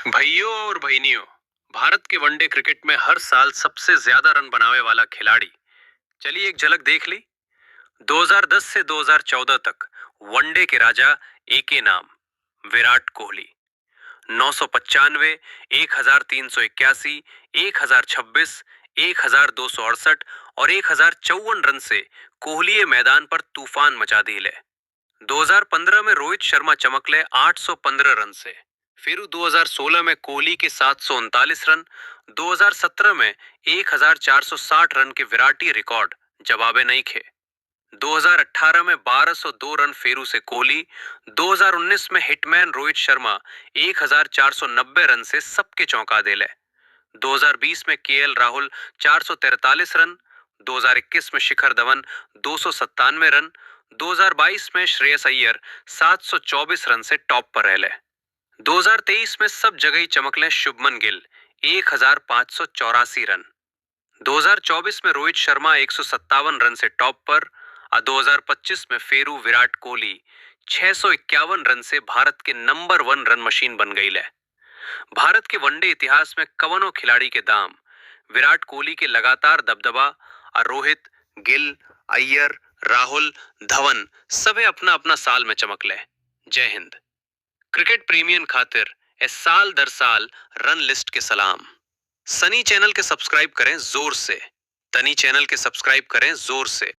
भाइयों और बहनियों, भारत के वनडे क्रिकेट में हर साल सबसे ज्यादा रन बनाने वाला खिलाड़ी, चलिए एक झलक देख ली। 2010 से 2014 तक वनडे के राजा एक ही नाम, विराट कोहली। 995, 1381, 1026, 1268 और 1054 रन से कोहली मैदान पर तूफान मचा दी ले। 2015 में रोहित शर्मा चमकले 815 रन से। फिर 2016 में कोहली के 739 रन, 2017 में 1460 रन के विराटी रिकॉर्ड जवाबे नहीं खे। 2018 में 1202 रन फेरू से कोहली, 2019 में हिटमैन रोहित शर्मा 1490 रन से सबके चौंका देले। 2020 में केएल राहुल 443 रन, 2021 में शिखर धवन 297 रन, 2022 में श्रेयस अय्यर 724 रन से टॉप पर रहले। 2023 में सब जगह ही चमकले शुभमन गिल 1584 रन। 2024 में रोहित शर्मा 157 रन से टॉप पर और 2025 में फेरू विराट कोहली 651 रन से भारत के नंबर 1 रन मशीन बन गई ले। भारत के वनडे इतिहास में कवनो खिलाड़ी के दाम विराट कोहली के लगातार दबदबा और रोहित, गिल, अय्यर, राहुल, धवन सबे अपना अपना साल में चमकले। जय हिंद। क्रिकेट प्रेमियन खातिर ए साल दर साल रन लिस्ट के सलाम। सनी चैनल के सब्सक्राइब करें जोर से। तनी चैनल के सब्सक्राइब करें जोर से।